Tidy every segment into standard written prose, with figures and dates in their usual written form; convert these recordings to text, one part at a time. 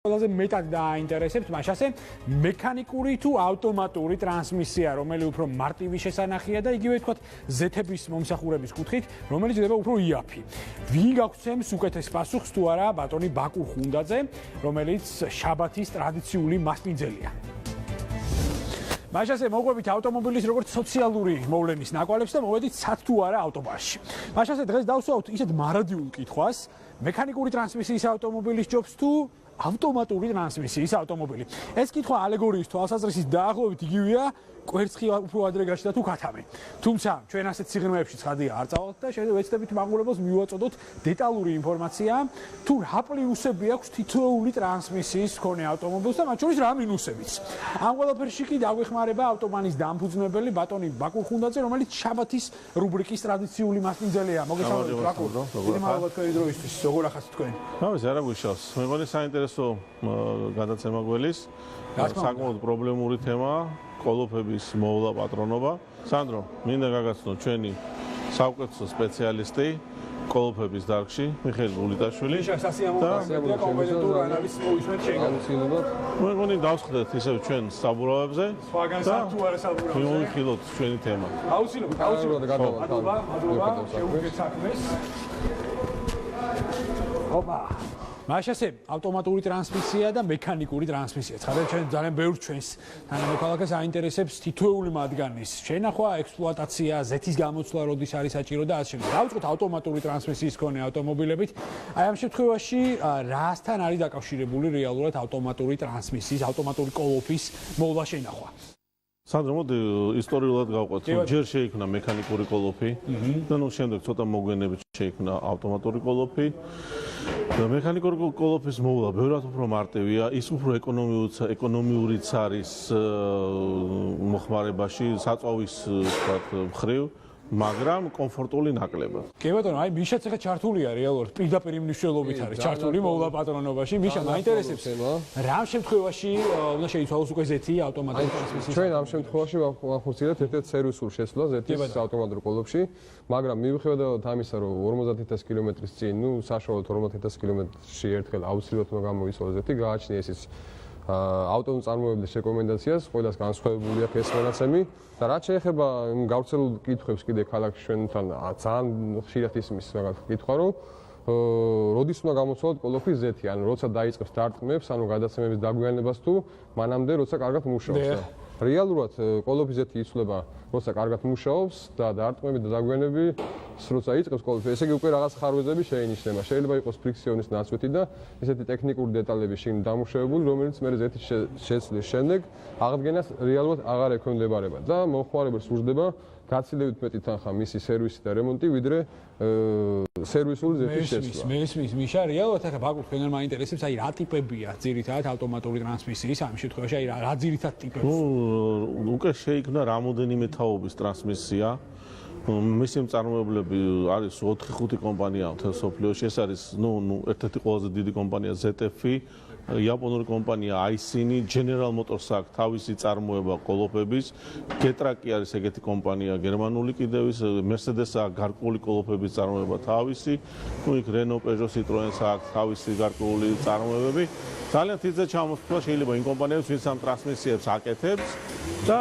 ყველაზე მეტად დააინტერესებთ, მას ასე მექანიკური თუ ავტომატური ტრანსმისია, რომელიც უფრო მარტივი შესანახია და იგივე თქვათ ზეთების მომსახურების კუთხით, რომელიც ხდება უფრო იაფი. ვინ გაგცემს უკეთეს პასუხს თუ არა ბატონი ბაკურ ხუნდაძე, რომელიც შაბათის ტრადიციული მასპინძელია. მას ასე მოგვებით ავტომობილის როგორც სოციალური მოვლენის ნაკვალებს და მოვედით სად თუ არა ავტობანში. მას ასე დღეს დავსვავთ ისეთ მარადიულ კითხვას, მექანიკური ტრანსმისიის ავტომობილის ჯობს თუ ავტომატური ტრანსმისიის ავტომობილი. ეს კითხვა ალეგორიის თვალსაზრისით დაახლოებით იგივეა კვერცხი უფრო ადრე გაჩნდა თუ ქათამი. თუმცა ჩვენ ასეთ სიღრმეებში ცხადია არ წავალთ და ვეცდებით მაყურებელს მივაწოდოთ დეტალური ინფორმაცია თუ რა პლუსები აქვს თითოეული ტრანსმისიის მქონე ავტომობილს და მათ შორის რა მინუსებიც. ამ ყველაფერში კი დაგვეხმარება ავტობანის დამფუძნებელი ბატონი ბაკურ ხუნდაძე, რომელიც შაბათის რუბრიკის ტრადიციული მასპინძელია. მოგესალმებით ბაკურ. მადლობა თქვენი დროისთვის. როგორ ახასთ თქვენ? რა გვიშავს. მე მგონი საინტერესო გადაცემა გველის. საკმაოდ პრობლემური თემაა. კოლოფების მოვლა პატრონობა. სანდრო, მინდა გაგაცნო ჩვენი საუკეთესო სპეციალისტი კოლოფების დარგში, მიხეილ გულიტაშვილი. და კომპეტენტურ ანალიზს მოისმენთ შეგავსილოთ. მე მგონი დავსხდეთ ისევ ჩვენ საბურავებზე. სხვაგან სამ თუ არა საბურავებზე. მივიხილოთ ჩვენი თემა. აუცილებლად გადავალთ. მადლობა, შეუგეთ საქმეს. ოპა. მას ასე ავტომატური ტრანსმისია და მექანიკური ტრანსმისია. ცხადად ჩვენ ძალიან ბევრ ჩვენს თანამოქალაქეს აინტერესებს თითოეული მათგანის შენახვა, ექსპლუატაცია, ზეთის გამოცვლა, როდის არის საჭირო და ასე შემდეგ. დავწყოთ ავტომატური ტრანსმისიის მქონე ავტომობილებით. აი ამ შემთხვევაში რასთან არის დაკავშირებული რეალურად ავტომატური ტრანსმისიის, ავტომატური კოლოფის მოვლა შენახვა? სანდრო, მოდი ისტორიულად გავყვეთ, რომ ჯერ შეიქმნა მექანიკური კოლოფი და ნუ შემდეგ ცოტა მოგვიანებით შეიქმნა ავტომატური კოლოფი. და მექანიკური კოლოფის მოვლა ბევრად უფრო მარტივია, ის უფრო ეკონომიურიც არის მოხმარებაში, საწვავის ვთქვათ მხრივ, მაგრამ კომფორტული ნაკლებად. კი ბატონო, აი მიშაც ახლა ჩართულია რეალურად, პირდაპირ მნიშვნელობით არის ჩართული მოვლა პატრონობაში. მიშა მაინტერესებს რა შემთხვევაში უნდა შეიცვალოს უკვე ზეთი ავტომატური ტრანსმისიის. ჩვენ ამ შემთხვევაში ვახორციელებთ ერთ-ერთ სერვისულ შესვლას ზეთის ავტომატურ კოლოფში, მაგრამ მიუხედავად ამისა, რომ 50000 კილომეტრის წინ, საშუალოდ 40000 კილომეტრში ერთხელ აუცილებლად უნდა გამოვისვალოს ზეთი, გააჩნია ისიც ავტომწარმოებლის რეკომენდაციას, ყველას განსხვავებული აქვს ეს მონაცემი და რაც შეეხება გავრცელულ კითხვებს კიდე ქალაქში ჩვენთან ძალიან ხშირად ისმის მაგათ კითხვა, რომ როდის უნდა გამოცვალოთ კოლოფის ზეთი, ანუ როცა დაიწყებს დარტყმებს, ანუ გადაცემების დაგვიანებას თუ მანამდე როცა კარგად მუშაობს და რეალურად კოლოფის ზეთი იცვლება როცა კარგად მუშაობს და დარტყმები და დაგვიანები როცა იწყებს კოლოფი, ესე იგი უკვე რაღაც ხარვეზები შეინიშნება. შეიძლება იყოს ფრიქციონის ნაცვლი და ესეთი ტექნიკური დეტალები შინ დამუშავებული, რომელიც მე ზეთის შეცვლის შემდეგ აღდგენას რეალურად აღარ ექვემდებარება და მომხმარებელს სურდება გაცილებით მეტი თანხა მისი სერვისი და რემონტი, ვიდრე სერვისული ზეთის შეცვლა. მესმის, მიშა, რეალურად ახლა ბაკურ თქვენ მაინტერესებს, აი რა ტიპებია ძირითადად ავტომატური ტრანსმისიის ამ შემთხვევაში, აი რა ძირითად ტიპები? უკვე შეიქმნა რამოდენიმე თაობის ტრანსმისია. მისი მწარმოებლები არის 4-5 კომპანია მთელ სოფლიოში. ეს არის ერთ-ერთი ყველაზე დიდი კომპანია ZF, იაპონური კომპანია Aisin, General Motors აქვს თავისი წარმოება კოლოფების, Getrack არის ეგეთი კომპანია გერმანული კიდევ ის, Mercedes აქვს გარკვეული კოლოფების წარმოება თავისი, იქ Renault, Peugeot, Citroen აქვს თავისი გარკვეული წარმოებები. ძალიან თიძე ჩამოსვლა შეიძლება იმ კომპანიებს, ვინც ამ ტრანსმისიებს აკეთებს და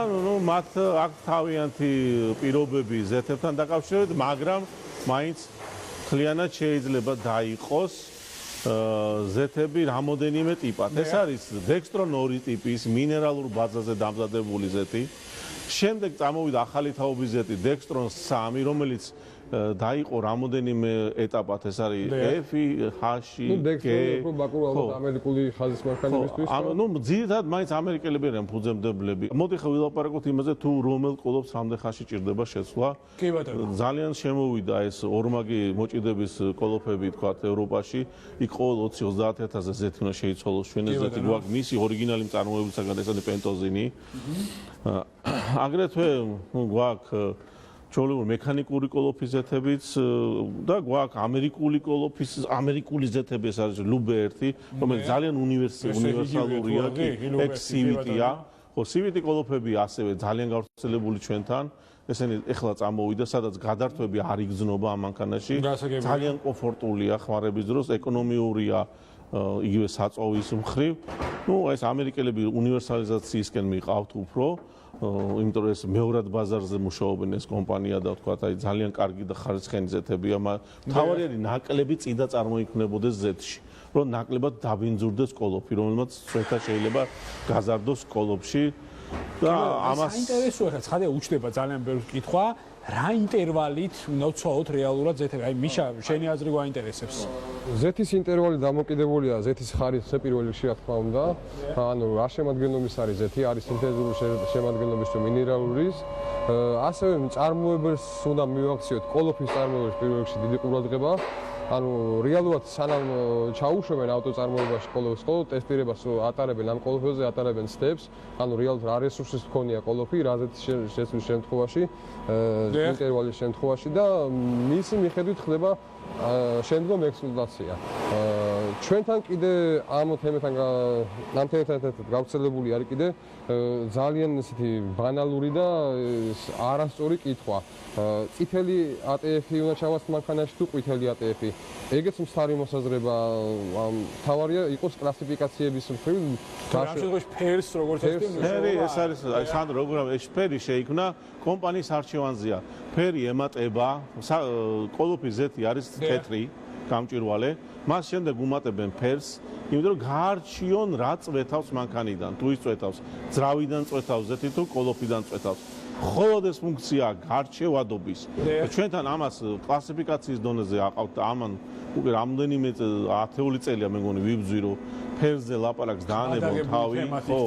მათ აქვს თავიანთი პირობები ზეთებთან დაკავშირებით, მაგრამ მაინც მთლიანად შეიძლება დაიყოს ზეთები რამოდენიმე ტიპად. ეს არის Dextron 2 ტიპის მინერალურ ბაზაზე დამზადებული ზეთი. შემდეგ წამოვიდა ახალი თაობის ზეთი Dextron 3, რომელიც დაიყო რამოდენიმე ეტაპად. ეს არის F, H, G. უფრო ბაკურალოდ ამერიკული ხაზის მანქანებისთვის. ძირითადად მაინც ამერიკელები არიან ფუძემდებლები. მოდი ხა ვილაპარაკოთ იმაზე, თუ რომელ კოლოფს რამდენ ხანში ჭირდება შეცვლა. კი ბატონო. ძალიან შემოვიდა ეს ორმაგი მოჭიდების კოლოფები თქვათ ევროპაში. იქ ყოველ 20-30000 ზეთი უნდა შეიცვალოს. ჩვენ ეს ზეთი გვაქვს მისი ორიგინალი მწარმოებისაგან, ეს არის პენტოზინი. აგრეთვე გვაქვს ჩვეულებრივი მექანიკური კოლოფის ზეთებიც და გვაქვს ამერიკული ზეთები, ეს არის Lube 1, რომელიც ძალიან უნივერსალურია, CVT-ია. ხო, CVT კოლოფები ასევე ძალიან გავრცელებული ჩვენთან. ესენი ეხლა წამოვიდა, სადაც გადართვები არ იგრძნობა ამ მანქანაში. ძალიან კომფორტულია ხმარების დროს, ეკონომიურია იგივე საწოვის მხრივ. ნუ ეს ამერიკელები უნივერსალიზაციისკენ მიყავთ უფრო, იმიტომ რომ ეს მეორად ბაზარზე მუშაობენ ეს კომპანია და თქვა აი ძალიან კარგი და ხარისხიანი ზეთებია, მთავარი არის ნაკლები წიდა წარმოიქმნებოდეს ზეთში, რომ ნაკლებად დაბინძურდეს კოლოფი, რომელმაც სწორად შეიძლება გაზარდოს კოლოფში. და ამას საინტერესოა, რა ცხადია უჩნდება ძალიან ბევრი კითხვა, რა ინტერვალით უნდა ვცვალოთ რეალურად ზეთები? აი მიშა, შენი აზრი გვაინტერესებს. ზეთის ინტერვალი დამოკიდებულია ზეთის ხარისხზე პირველ რიგში, რა თქმა უნდა. ანუ რა შემადგენლობის არის ზეთი, არის სინთეზური შემადგენლობის თუ მინერალურის. ასევე წარმოებელს უნდა მივაქციოთ კოლოფის წარმოებელს პირველ რიგში დიდი ყურადღება. ანუ რეალურად სანამ ჩაუშვებენ ავტოწარმოებაში კოლოფს, ხოლმე ტესტირებას ატარებენ ამ კოლოფებზე, ატარებენ სტეპს, ანუ რეალურად რა რესურსის ჰქონია კოლოფი, რა ზეთის შესვლის შემთხვევაში, ინტერვალის შემთხვევაში და მისი მიხედვით ხდება შემდგომ ექსპლუატაცია. ჩვენთან კიდე ამ თემებთან გავრცელებული არის კიდე ძალიან ისეთი ბანალური და არასწორი კითხვა. წითელი ATF-ი უნდა ჩავასთ მანქანაში თუ ყვითელი ATF-ი? ეგეც მსარი მოსაზრება თავარია იყოს კლასიფიკაციების მხრივ. ამ შემთხვევაში ფერს როგორც ფერი ეს არის აი სანდრო როგორ ეს ფერი შეიქმნა კომპანიის არჩევანზეა. ფერი ემატება კოლოფის ზეთი არის თეთრი გამჭვირვალე, მას შემდეგ უმატებენ ფერს, იმიტომ რომ გაარჩიონ რა წვეთავს მანქანიდან, თუ ის წვეთავს ძრავიდან წვეთავს ზეთი თუ კოლოფიდან წვეთავს. მხოლოდ ეს ფუნქცია გარჩევადობის. ჩვენთან ამას კლასიფიკაციის დონეზე აყავთ ამან უკვე რამდენიმე ათეული წელია მე მგონი ვიბძვი რომ ფერზე ლაპარაკს დაანებონ თავი, ხო,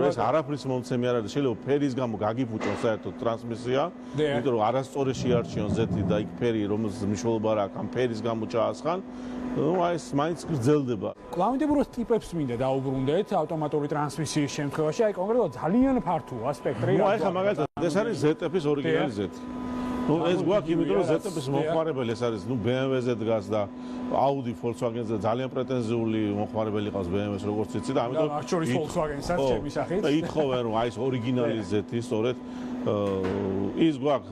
ეს არაფრის მომცემი არ არის, შეიძლება ფერის გამო გაგიფუჭონ საერთოდ ტრანსმისია, იმიტომ რომ არასწორი შეარჩიონ ზეთი და იქ ფერი რომელს მნიშვნელობა არ აქვს, ამ ფერის გამო ჩაასხან. ნუ აი ეს მაინც გრძელდება. კლავინდებურო ტიპებს მინდა დაუბრუნდეთ ავტომატური ტრანსმისიის შემთხვევაში, აი კონკრეტულად ძალიან ფართოა სპექტრი. ნუ აი ხა მაგალითად ეს არის ZF-ის ორიგინალი ზეთი. ნუ ეს გვაქვს, იმიტომ რომ ZF-ის მოხმარებელი ეს არის, ნუ BMW-ზე დგას და Audi, Volkswagen-ზე ძალიან პრეტენზიული მოხმარებელი ყავს BMW-ს როგორც იცი და ამიტომ აქ შორის Volkswagen-საც ჩემი სახით. და ითხოვენ რომ აი ეს ორიგინალი ზეთი სწორედ ის გვაქვს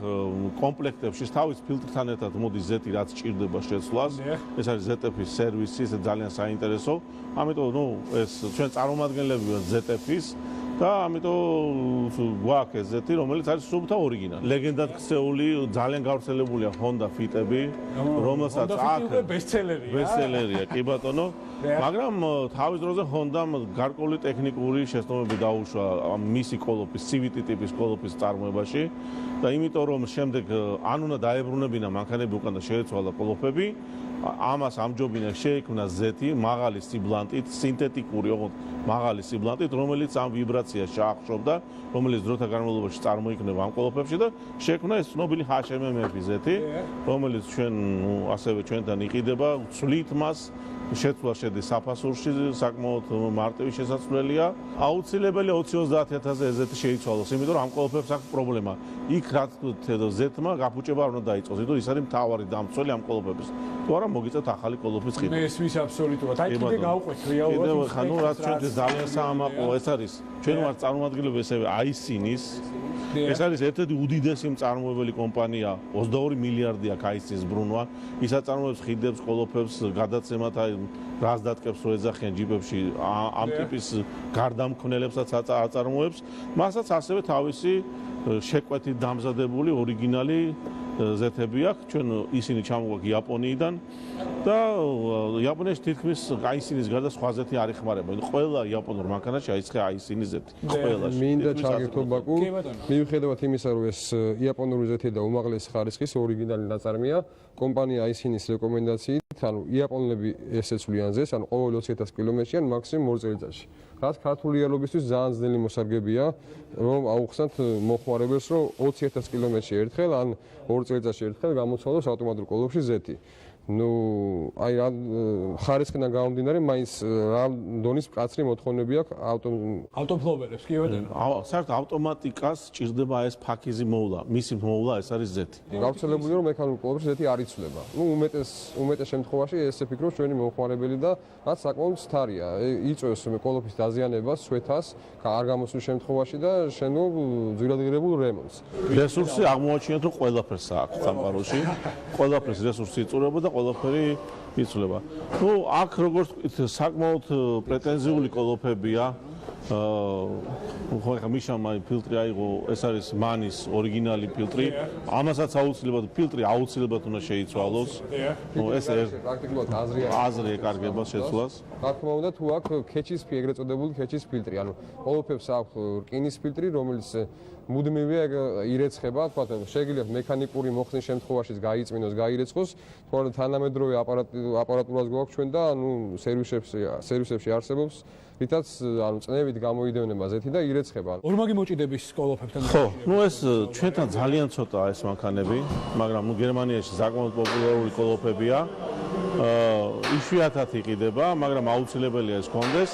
კომპლექტებში თავის ფილტრთან ერთად მოდის ზეთი რაც ჭირდება შეცვლას. ეს არის ZF-ის სერვისი, ეს ძალიან საინტერესო. ამიტომ ნუ ეს ჩვენ წარმომადგენლები ვართ ZF-ის და ამიტომ გვაქვს ეს ზეთი, რომელიც არის სუფთა ორიგინალი. ლეგენდად ქცეული, ძალიან გავრცელებულია Honda Fit-ები, რომელსაც აქ ბესტსელერია, კი ბატონო. მაგრამ თავის დროზე Honda-მ გარკვეული ტექნიკური შეცდომები დაუშვა მისი კოლოფის, CVT ტიპის კოლოფის წარმოებაში და იმიტომ რომ შემდეგ ან უნდა დაებრუნებინა მანქანები უკან და შეეცვალა კოლოფები, ამას ამჯობინა შეიქმნა ზეთი მაღალი სიბლანტით, სინთეტიკური, ოღონდ მაღალი სიბლანტით, რომელიც ამ ვიბრაციას ჩაახშობდა, რომელიც დროთა განმავლობაში წარმოიქმნება ამ კოლოფებში და შექმნა ეს ცნობილი HMMF-ი ზეთი, რომელიც ჩვენ ასევე ჩვენთან იყიდება, ვცვლით მას შეცვლა შედის საფასურში, საკმაოდ მარტივი შესაძლებელია. აუცილებელი 20-30 ზეთი შეიცვალოს, იმიტომ რომ ამ კოლოფებს აქვს პრობლემა. იქ რა ზეთმა გაფუჭება არ უნდა დაიწყოს, იმიტომ ის არის მთავარი დამცველი ამ კოლოფების. თუ არა მოგიწევთ ახალი კოლოფის ყიდვა. მე ესმის აბსოლუტურად. აი კიდე გავყვეთ რეალურად. კიდევ ხა ნუ რაც ჩვენ ძალიან საამაყოა ეს არის. ჩვენ ვართ წარმომადგენლები ესევე Aisin-ის. ეს არის ერთ-ერთი უდიდესი მწარმოებელი კომპანია, 22 მილიარდი აქვს Aisin-ის ბრუნვა. ის აწარმოებს ხიდებს, კოლოფებს, გადაცემათ აი რას დატკებს რო ეძახიან ჯიპებში ამ ტიპის გარდამქმნელებსაც აწარმოებს. მასაც ასევე თავისი შეკვეთით დამზადებული ორიგინალი ზეთები აქვს. ჩვენ ისინი ჩამოვაქვს იაპონიიდან და იაპონიაში თითქმის Aisin-ის გარდა სხვა ზეთი არ იხმარება. ყველა იაპონურ მანქანაში აიცხე Aisin-ის ზეთი. ყველაში. მინდა ჩაგერთო ბაკუ. მიუხედავად იმისა, რომ ეს იაპონური ზეთი და უმაღლესი ხარისხის ორიგინალი ნაწარმია, კომპანია Aisin-ის რეკომენდაციით, ანუ იაპონელები ესეცვლიან ზეს, ანუ ყოველ 20000 კილომეტრში ან მაქსიმუმ 2 წელიწადში. რაც ქართული რეალობისთვის ძალიან ძნელი მოსარგებია, რომ აუხსნათ მოხმარებელს, რომ 20000 კილომეტრში ერთხელ ან 2 წელიწადში ერთხელ გამოცვალოს ავტომატურ კოლოფში ზეთი. ნუ აი რა ხარისხიდან გამომდინარე, მაინც რა დონის მკაცრი მოთხოვნები აქვს ავტოფლოვერებს, კი ბატონო. საერთოდ ავტომატიკას ჭირდება ეს ფაქიზი მოვლა. მისი მოვლა ეს არის ზეთი. გავრცელებულია რომ მექანიკურ კოლოფში ზეთი არ იცვლება. ნუ უმეტეს შემთხვევაში ესე ფიქრობს ჩვენი მომხმარებელი და რაც საკმაოდ სთარია. იწვევს კოლოფის დაზიანებას, სვეთას, არ გამოსვლის შემთხვევაში და შემდგომ ძვირადღირებულ რემონტს. რესურსი აღმოაჩინეთ რომ ყველაფერს აქვს სამყაროში. ყველაფერს რესურსი იწურება და ყველაფერი იცვლება. ნუ აქ როგორც საკმაოდ პრეტენზიული კოლოფებია. ხო ხა მიშამა ფილტრი აიღო, ეს არის მანის ორიგინალი ფილტრი. ამასაც აუცილებლად ფილტრი აუცილებლად უნდა შეიცვალოს. ნუ ეს პრაქტიკულად აზრი ეკარგება შეცვლას. რა თქმა უნდა, თუ აქ ქეჩის ეგრეთ წოდებული ქეჩის ფილტრი, ანუ ყველაფერს აქვს რკინის ფილტრი, რომელიც მუდმივია ირეცხება, თქვა შეიძლება მექანიკური მოხსნის შემთხვევაშიც გაიწმინოს, გაირეცხოს, თორემ თანამედროვე აპარატურას გვაქვს ჩვენ და ანუ სერვისებში არსებობს, რითაც ანუ წნევით გამოიდევნება ზეთი და ირეცხება. ორმაგი მოჭიდების კოლოფებთან ხო, ნუ ეს ჩვენთან ძალიან ცოტაა ეს მანქანები, მაგრამ ნუ გერმანიაში საკმაოდ პოპულარული კოლოფებია. იშვიათად იყიდება, მაგრამ აუცილებელია ეს კონდეს.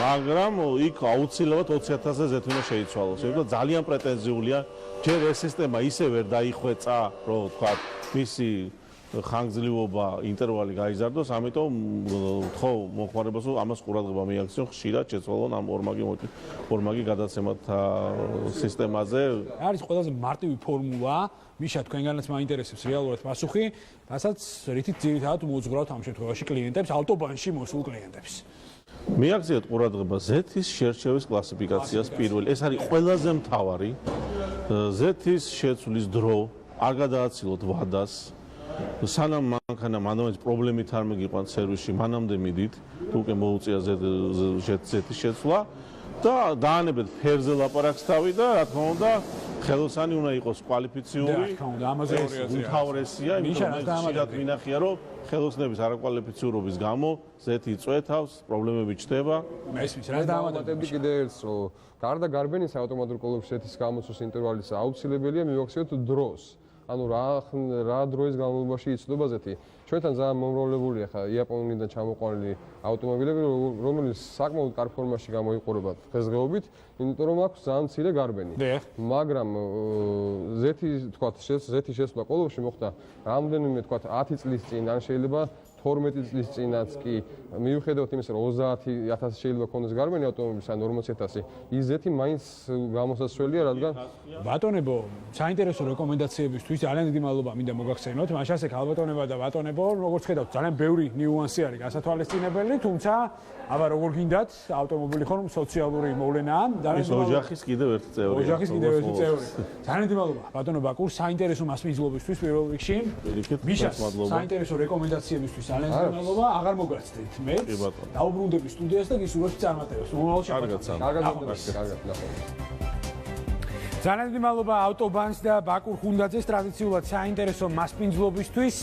მაგრამ იქ აუცილებლად 20.000-ზე ზეთ უნდა შეიცვალოს. იმიტომ ძალიან პრეტენზიულია, ჯერ ეს სისტემა ისე ვერ დაიხვეწა, რომ თქვა მისი ხანგრძლივობა ინტერვალი გაიზარდოს, ამიტომ ხო მოხმარებას ამას ყურადღება მიაქციონ ხშირად შეცვალონ ამ ორმაგი გადაცემათა სისტემაზე. არის ყველაზე მარტივი ფორმულა, მიშა თქვენგანაც მაინტერესებს რეალურად პასუხი, რასაც რითიც ძირითადად მოძღვრავთ ამ შემთხვევაში კლიენტებს, ავტობანში მოსულ კლიენტებს. მიაქციეთ ყურადღება Z-ის შერჩევის კლასიფიკაციას პირველი. ეს არის ყველაზე მთავარი. Z-ის შეცვლის დრო არ გადააცილოთ ვადას. სანამ მანქანა მანამდე პრობლემით არ მიგიყვანთ სერვისში, მანამდე მიდით, თუ უკვე მოუწია Z-ის შეცვლა და დაანებეთ ფერზე ლაპარაკს თავი და რა თქმა უნდა ხელოსანი უნდა იყოს კვალიფიციური. რა თქმა უნდა, ამაზე ორიაზეა. უთავრესია, იმიტომ რომ ხშირად მინახია, რომ ხელოსნების არაკვალიფიციურობის გამო Z-ი იწვეთავს, პრობლემები ჩნდება. მესმის, რა დაამატებდი კიდე ერთს, რომ გარდა გარბენის ავტომატურ კოლოფში Z-ის გამოცვლის ინტერვალის აუცილებელია მივაქციოთ დროს. ანუ რა დროის განმავლობაში იცვლება Z-ი. ჩვენთან ძალიან მომრავლებულია ხა იაპონიიდან ჩამოყვანილი ავტომობილები, რომელიც საკმაოდ კარგ ფორმაში გამოიყურება დღესდღეობით, იმიტომ რომ აქვს ძალიან მცირე გარბენი. მაგრამ Z-ის შესვლა კოლოფში მოხდა რამდენიმე თქვა 10 წლის წინ, ან შეიძლება 12 წლის წინაც კი მიუხედავად იმისა, რომ 30.000 შეიძლება ქონდეს გარბენი ავტომობილის ან 40.000, ის Z-ი მაინც გამოსასწრელია, რადგან ბატონებო, საინტერესო რეკომენდაციებისთვის ძალიან დიდი მადლობა მინდა მოგახსენოთ. მაშინ ასე ქალბატონებო და ბატონებო, როგორც ხედავთ, ძალიან ბევრი ნიუანსი არის გასათვალისწინებელი, თუმცა აბა როგორ გინდათ, ავტომობილი ხომ სოციალური მოვლენაა. ეს ოჯახის კიდევ ერთი წევრი. ოჯახის კიდევ ერთი წევრი. ძალიან დიდი მადლობა ბატონო ბაკურ, საინტერესო მასპინძლობისთვის პირველ რიგში. მიშას საინტერესო რეკომენდაციებისთვის ძალიან დიდი მადლობა. აღარ მოგაცდეთ მე. დაუბრუნდები სტუდიას და გისურვებთ წარმატებას. მომავალ შეხვედრას. კარგად. ძალიან დიდი მადლობა ავტობანს და ბაკურ ხუნდაძეს ტრადიციულად საინტერესო მასპინძლობისთვის.